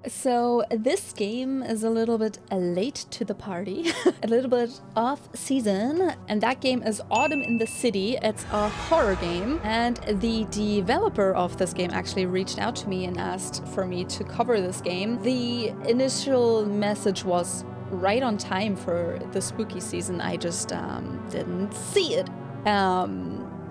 So this game is a little bit late to the party, a little bit off season, and that game is Autumn in the City. It's a horror game, and the developer of this game actually reached out to me and asked for me to cover this game. The initial message was right on time for the spooky season. I just didn't see it.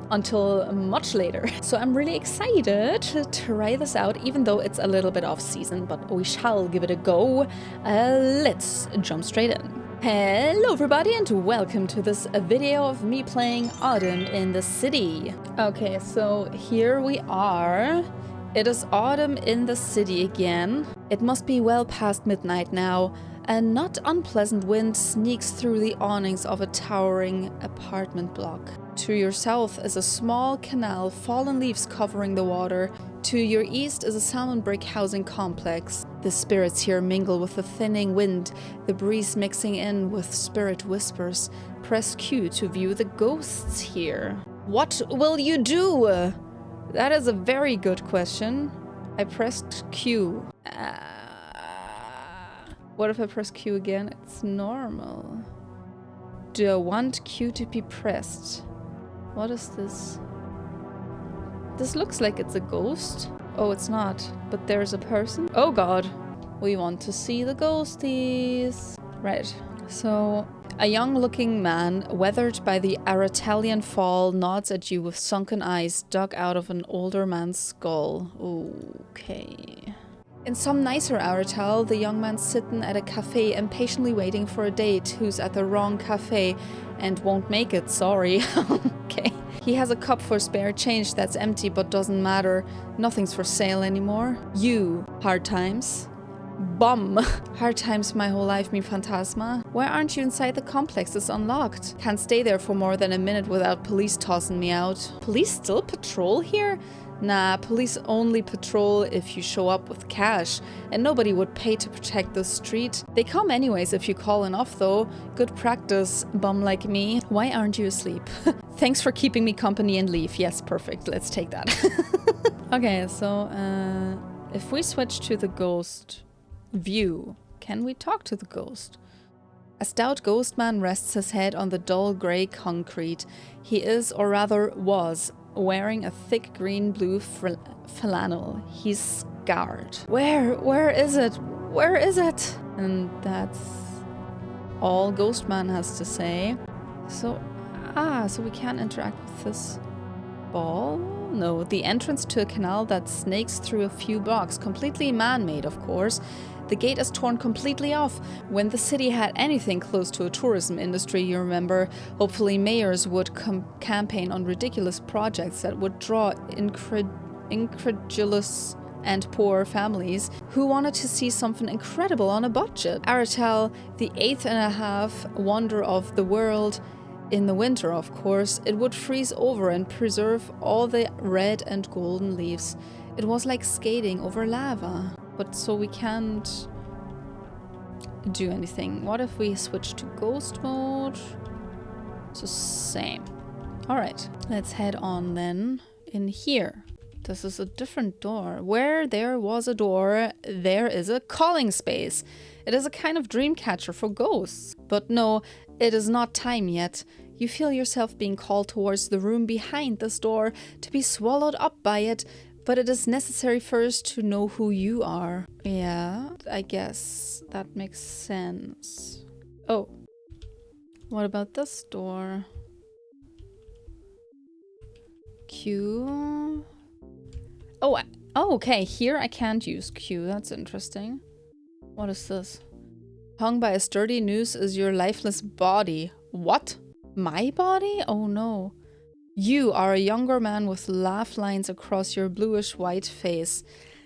Until much later. So I'm really excited to try this out, even though it's a little bit off season, but we shall give it a go. Let's jump straight in. Hello everybody and welcome to this video of me playing Autumn in the City. Okay, so here we are. It is Autumn in the City again. It must be well past midnight now. A not unpleasant wind sneaks through the awnings of a towering apartment block. To your south is a small canal, fallen leaves covering the water. To your east is a salmon brick housing complex. The spirits here mingle with the thinning wind, the breeze mixing in with spirit whispers. Press Q to view the ghosts here. What will you do? That is a very good question. I pressed Q. What if I press Q again? It's normal. Do I want Q to be pressed? What is this? This looks like it's a ghost. Oh, it's not. But there's a person. Oh god. We want to see the ghosties. Right. So, a young-looking man, weathered by the Aratalian fall, nods at you with sunken eyes dug out of an older man's skull. Okay. In some nicer Aratal, the young man's sitting at a cafe impatiently waiting for a date who's at the wrong cafe and won't make it, sorry. Okay. He has a cup for spare change that's empty but doesn't matter. Nothing's for sale anymore. You, hard times. Bum. Hard times my whole life, mi fantasma. Why aren't you inside the complex? It's unlocked. Can't stay there for more than a minute without police tossing me out. Police still patrol here? Nah, police only patrol if you show up with cash, and nobody would pay to protect the street. They come anyways if you call enough though. Good practice, bum like me. Why aren't you asleep? Thanks for keeping me company and leave. Yes, perfect. Let's take that. Okay, so if we switch to the ghost view, can we talk to the ghost? A stout ghost man rests his head on the dull grey concrete. He is, or rather was, wearing a thick green-blue flannel. He's scarred. Where is it? Where is it? And that's all Ghostman has to say. So we can't interact with this ball? No, the entrance to a canal that snakes through a few blocks, completely man-made, of course. The gate is torn completely off. When the city had anything close to a tourism industry, you remember, hopefully mayors would campaign on ridiculous projects that would draw incredulous and poor families who wanted to see something incredible on a budget. Aratal, the 8.5 wonder of the world, in the winter, of course, it would freeze over and preserve all the red and golden leaves. It was like skating over lava. But so we can't do anything. What if we switch to ghost mode? So same. Alright, let's head on then in here. This is a different door. Where there was a door, there is a calling space. It is a kind of dream catcher for ghosts. But no, it is not time yet. You feel yourself being called towards the room behind this door to be swallowed up by it. But it is necessary first to know who you are. Yeah, I guess that makes sense. Oh, what about this door? Q. Oh, okay, here I can't use Q. That's interesting. What is this? Hung by a sturdy noose is your lifeless body. What? My body? Oh no. You are a younger man with laugh lines across your bluish-white face.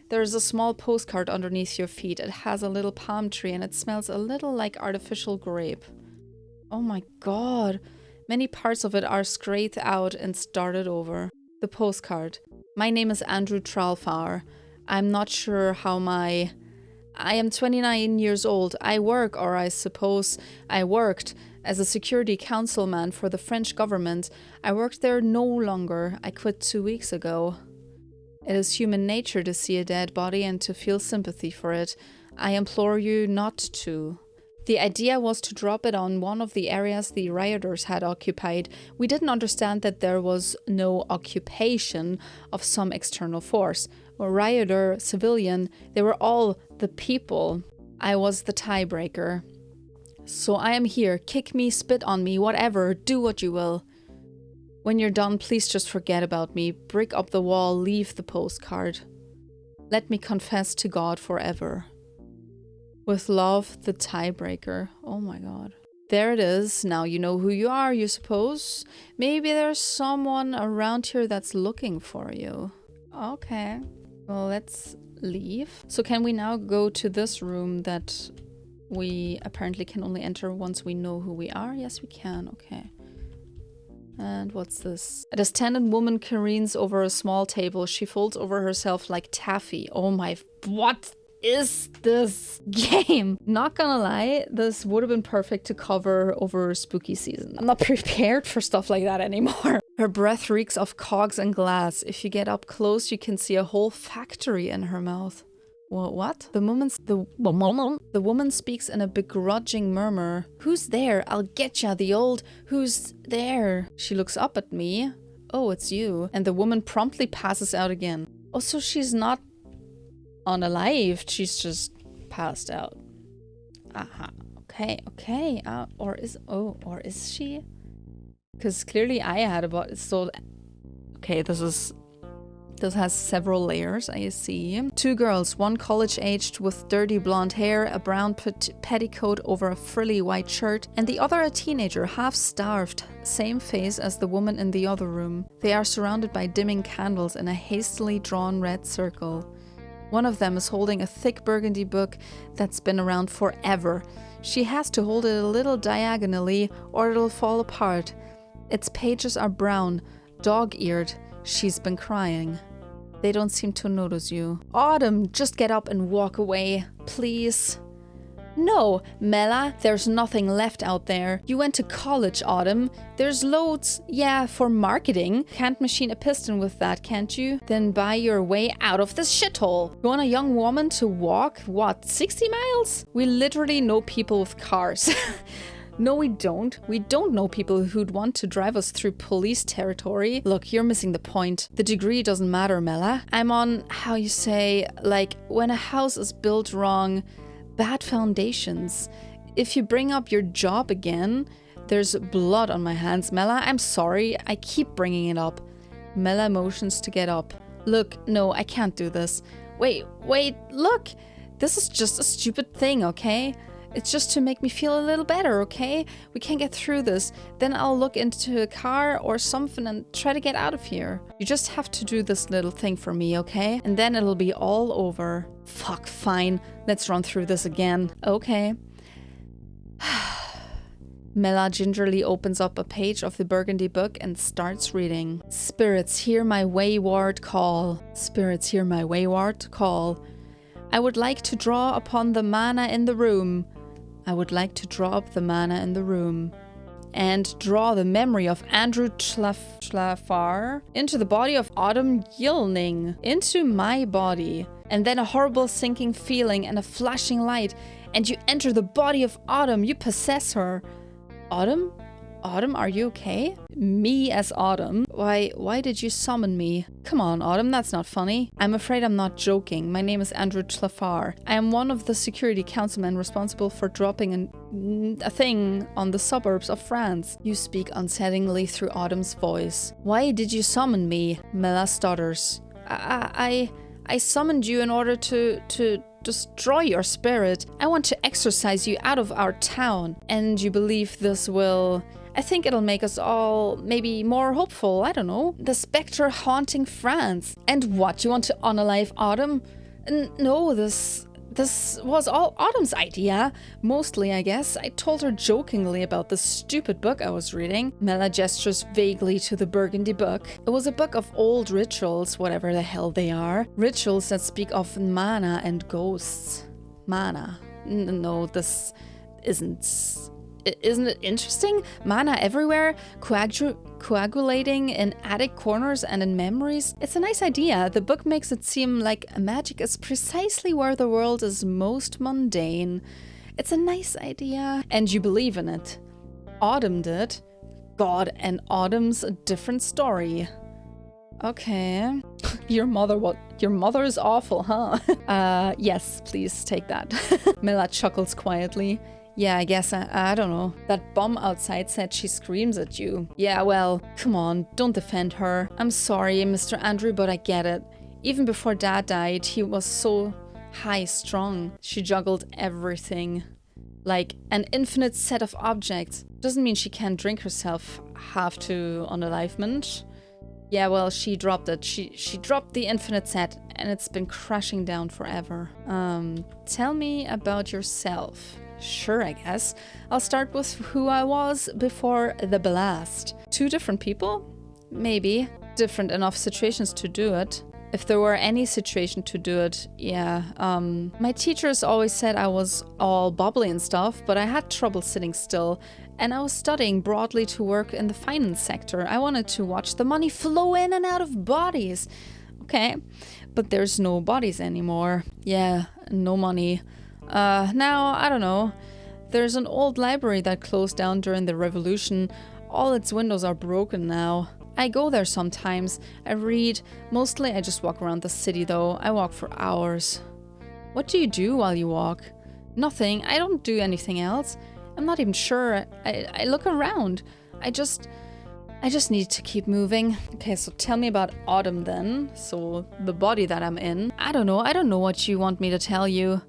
There is a small postcard underneath your feet. It has a little palm tree and it smells a little like artificial grape. Oh my god. Many parts of it are scraped out and started over. The postcard. My name is Andrew Trelafar. I'm not sure how I am 29 years old. I work, or I suppose I worked, as a security councilman for the French government. I worked there no longer. I quit 2 weeks ago. It is human nature to see a dead body and to feel sympathy for it. I implore you not to. The idea was to drop it on one of the areas the rioters had occupied. We didn't understand that there was no occupation of some external force. A rioter, civilian, they were all the people. I was the tiebreaker. So I am here. Kick me, spit on me, whatever. Do what you will. When you're done, please just forget about me. Brick up the wall, leave the postcard. Let me confess to God forever. With love, the tiebreaker. Oh my god. There it is. Now you know who you are, you suppose. Maybe there's someone around here that's looking for you. Okay. Well, let's leave. So can we now go to this room that we apparently can only enter once we know who we are? Yes, we can. Okay. And what's this? A distended woman careens over a small table. She folds over herself like taffy. Oh my... What is this game? Not gonna lie, this would have been perfect to cover over spooky season. I'm not prepared for stuff like that anymore. Her breath reeks of cogs and glass. If you get up close, you can see a whole factory in her mouth. What? The woman speaks in a begrudging murmur. Who's there? I'll get ya, the old... Who's there? She looks up at me. Oh, it's you. And the woman promptly passes out again. Oh, so she's not unalive. She's just passed out. Aha. Okay. Or is she? Because clearly I had about... So... Okay, this has several layers, I see. Two girls, one college-aged with dirty blonde hair, a brown petticoat over a frilly white shirt, and the other a teenager, half-starved, same face as the woman in the other room. They are surrounded by dimming candles in a hastily drawn red circle. One of them is holding a thick burgundy book that's been around forever. She has to hold it a little diagonally or it'll fall apart. Its pages are brown, dog-eared. She's been crying. They don't seem to notice you. Autumn, just get up and walk away, please. No, Mela, there's nothing left out there. You went to college, Autumn. There's loads, yeah, for marketing. Can't machine a piston with that, can't you? Then buy your way out of this shithole. You want a young woman to walk, what, 60 miles? We literally know people with cars. No, we don't. We don't know people who'd want to drive us through police territory. Look, you're missing the point. The degree doesn't matter, Mela. I'm on, how you say, like, when a house is built wrong, bad foundations. If you bring up your job again, there's blood on my hands, Mela. I'm sorry. I keep bringing it up. Mela motions to get up. Look, no, I can't do this. Wait, look. This is just a stupid thing, okay? It's just to make me feel a little better, okay? We can't get through this. Then I'll look into a car or something and try to get out of here. You just have to do this little thing for me, okay? And then it'll be all over. Fuck, fine. Let's run through this again. Okay. Mela gingerly opens up a page of the burgundy book and starts reading. Spirits, hear my wayward call. Spirits, hear my wayward call. I would like to draw upon the mana in the room. I would like to draw up the mana in the room and draw the memory of Andrew Trelafar into the body of Autumn Yilning, into my body, and then a horrible sinking feeling and a flashing light, and you enter the body of Autumn, you possess her. Autumn? Autumn, are you okay? Me as Autumn? Why did you summon me? Come on, Autumn, that's not funny. I'm afraid I'm not joking. My name is Andrew Trelafar. I am one of the security councilmen responsible for dropping a thing on the suburbs of France. You speak unsettlingly through Autumn's voice. Why did you summon me? Mela stutters. I summoned you in order to destroy your spirit. I want to exorcise you out of our town. And you believe this will... I think it'll make us all maybe more hopeful, I don't know. The spectre haunting France. And what, you want to unalive Autumn? No, this was all Autumn's idea. Mostly, I guess. I told her jokingly about the stupid book I was reading. Mela gestures vaguely to the burgundy book. It was a book of old rituals, whatever the hell they are. Rituals that speak of mana and ghosts. Mana. No, this isn't Isn't it interesting? Mana everywhere, coagulating in attic corners and in memories. It's a nice idea. The book makes it seem like magic is precisely where the world is most mundane. It's a nice idea. And you believe in it. Autumn did. God, and Autumn's a different story. Okay. Your mother is awful, huh? Yes, please take that. Mela chuckles quietly. Yeah, I guess, I don't know. That bum outside said she screams at you. Yeah, well, come on, don't defend her. I'm sorry, Mr. Andrew, but I get it. Even before Dad died, he was so high-strung. She juggled everything. Like an infinite set of objects. Doesn't mean she can't drink herself half to unalivement. Yeah, well, she dropped it. She dropped the infinite set, and it's been crashing down forever. Tell me about yourself. Sure, I guess. I'll start with who I was before the blast. 2 different people? Maybe. Different enough situations to do it. If there were any situation to do it, yeah. My teachers always said I was all bubbly and stuff, but I had trouble sitting still. And I was studying broadly to work in the finance sector. I wanted to watch the money flow in and out of bodies. Okay, but there's no bodies anymore. Yeah, no money. Now, I don't know. There's an old library that closed down during the revolution. All its windows are broken now. I go there sometimes. I read. Mostly I just walk around the city though. I walk for hours. What do you do while you walk? Nothing. I don't do anything else. I'm not even sure. I look around. I just need to keep moving. Okay, so tell me about Autumn then. So the body that I'm in. I don't know what you want me to tell you.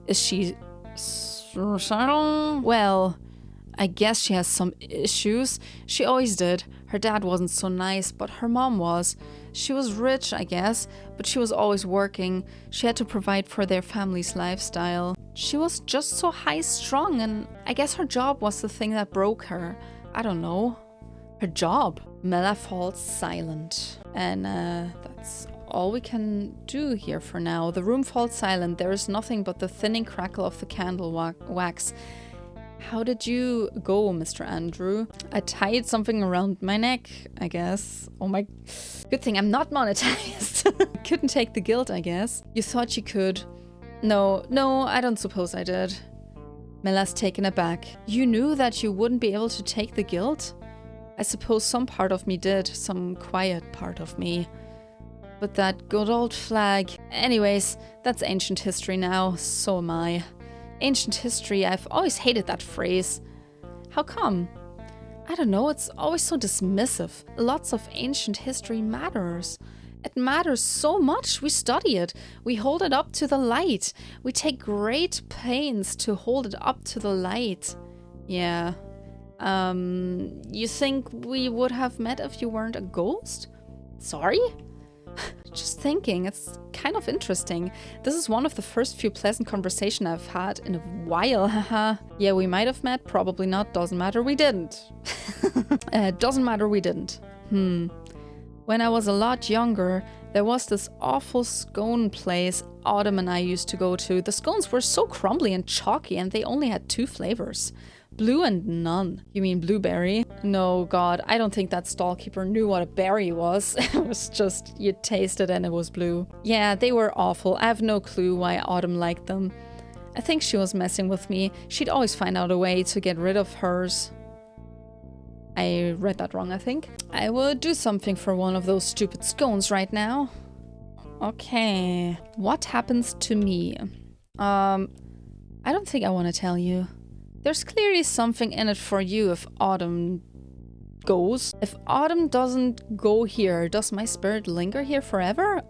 Is she suicidal? Well, I guess she has some issues. She always did. Her dad wasn't so nice, but her mom was. She was rich, I guess, but she was always working. She had to provide for their family's lifestyle. She was just so high-strung, and I guess her job was the thing that broke her. I don't know. Her job. Mela falls silent. And that's all we can do here for now. The room falls silent. There is nothing but the thinning crackle of the candle wax. How did you go, Mr. Andrew? I tied something around my neck, I guess. Oh my... Good thing I'm not monetized. Couldn't take the guilt, I guess. You thought you could. No, I don't suppose I did. Mela's taken aback. You knew that you wouldn't be able to take the guilt? I suppose some part of me did. Some quiet part of me. But that good old flag... Anyways, that's ancient history now. So am I. Ancient history, I've always hated that phrase. How come? I don't know, it's always so dismissive. Lots of ancient history matters. It matters so much, we study it. We hold it up to the light. We take great pains to hold it up to the light. Yeah. You think we would have met if you weren't a ghost? Sorry? Just thinking, it's kind of interesting. This is one of the first few pleasant conversations I've had in a while, haha. Yeah, we might have met, probably not, doesn't matter, we didn't. Doesn't matter, we didn't. When I was a lot younger, there was this awful scone place Autumn and I used to go to. The scones were so crumbly and chalky and they only had 2 flavors. Blue and none. You mean blueberry? No, God, I don't think that stallkeeper knew what a berry was. It was just, you taste it and it was blue. Yeah, they were awful. I have no clue why Autumn liked them. I think she was messing with me. She'd always find out a way to get rid of hers. I read that wrong, I think. I would do something for one of those stupid scones right now. Okay. What happens to me? I don't think I want to tell you. There's clearly something in it for you if Autumn goes. If Autumn doesn't go here, does my spirit linger here forever?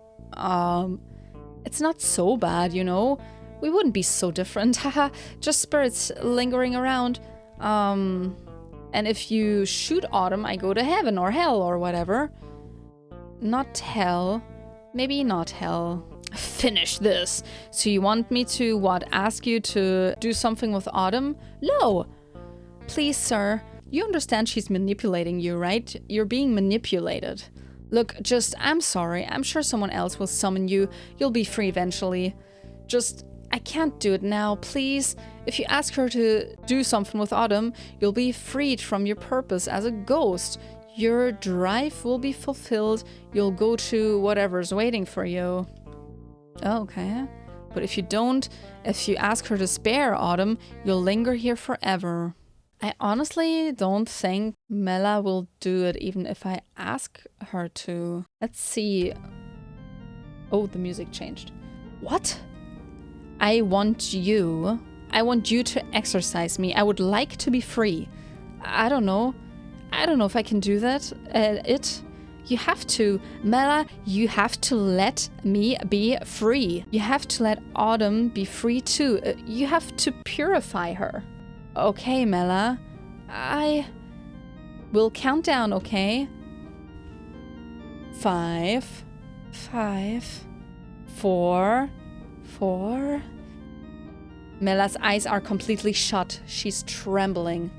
It's not so bad, you know. We wouldn't be so different, haha. Just spirits lingering around. And if you shoot Autumn, I go to heaven or hell or whatever. Not hell. Maybe not hell. Finish this. So you want me to, what, ask you to do something with Autumn? No! Please, sir. You understand she's manipulating you, right? You're being manipulated. Look, I'm sorry. I'm sure someone else will summon you. You'll be free eventually. I can't do it now, please. If you ask her to do something with Autumn, you'll be freed from your purpose as a ghost. Your drive will be fulfilled. You'll go to whatever's waiting for you. Okay. But if you ask her to spare Autumn, you'll linger here forever. I honestly don't think Mela will do it even if I ask her to. Let's see. Oh, the music changed. What? I want you to exorcise me. I would like to be free. I don't know if I can do that. You have to, Mela, you have to let me be free. You have to let Autumn be free too. You have to purify her. Okay, Mela. I will count down, okay? 5, 4. Mela's eyes are completely shut. She's trembling.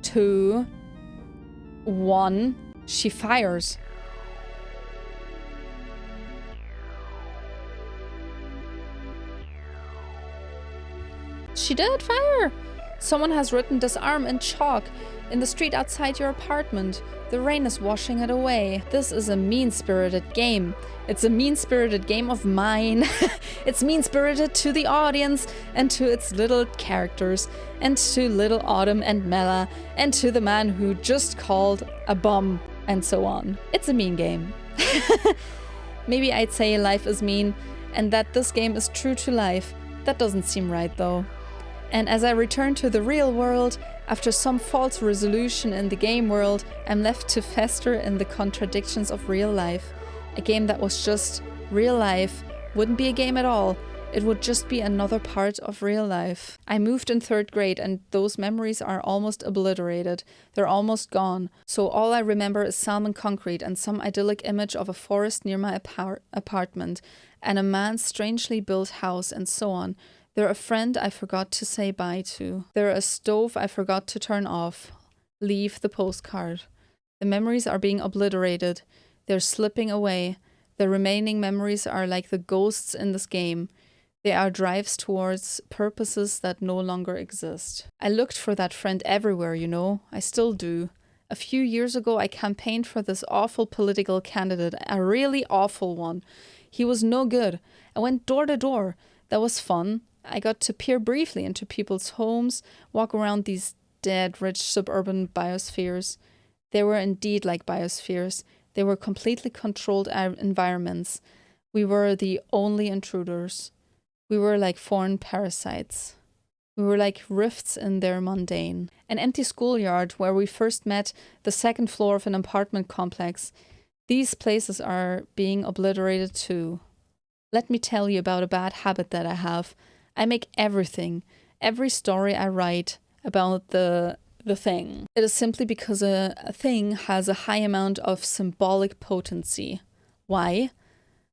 2, 1. She fires. She did fire! Someone has written disarm in chalk in the street outside your apartment. The rain is washing it away. This is a mean-spirited game. It's a mean-spirited game of mine. It's mean-spirited to the audience and to its little characters and to little Autumn and Mela and to the man who just called a bum and so on. It's a mean game. Maybe I'd say life is mean and that this game is true to life. That doesn't seem right though. And as I return to the real world, after some false resolution in the game world, I'm left to fester in the contradictions of real life. A game that was just real life wouldn't be a game at all. It would just be another part of real life. I moved in 3rd grade and those memories are almost obliterated. They're almost gone. So all I remember is salmon concrete and some idyllic image of a forest near my apartment and a man's strangely built house and so on. They're a friend I forgot to say bye to. They're a stove I forgot to turn off. Leave the postcard. The memories are being obliterated. They're slipping away. The remaining memories are like the ghosts in this game. They are drives towards purposes that no longer exist. I looked for that friend everywhere, you know. I still do. A few years ago, I campaigned for this awful political candidate, a really awful one. He was no good. I went door to door. That was fun. I got to peer briefly into people's homes, walk around these dead, rich suburban biospheres. They were indeed like biospheres. They were completely controlled environments. We were the only intruders. We were like foreign parasites. We were like rifts in their mundane. An empty schoolyard where we first met, the 2nd floor of an apartment complex. These places are being obliterated too. Let me tell you about a bad habit that I have. I make everything, every story I write about the thing. It is simply because a thing has a high amount of symbolic potency. Why?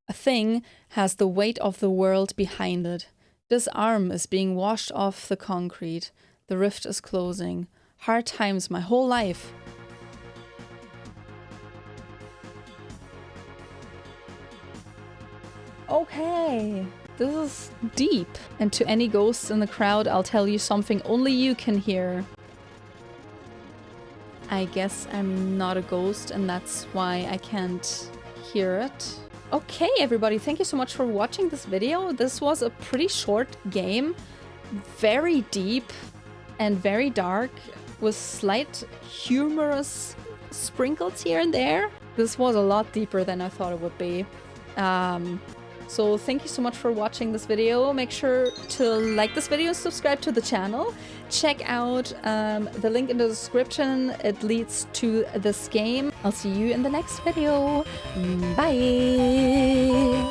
A thing has the weight of the world behind it. This arm is being washed off the concrete. The rift is closing. Hard times my whole life. Okay. This is deep. And to any ghosts in the crowd, I'll tell you something only you can hear. I guess I'm not a ghost and that's why I can't hear it. Okay, everybody, thank you so much for watching this video. This was a pretty short game. Very deep and very dark with slight humorous sprinkles here and there. This was a lot deeper than I thought it would be. So thank you so much for watching this video. Make sure to like this video, subscribe to the channel. Check out the link in the description. It leads to this game. I'll see you in the next video. Bye!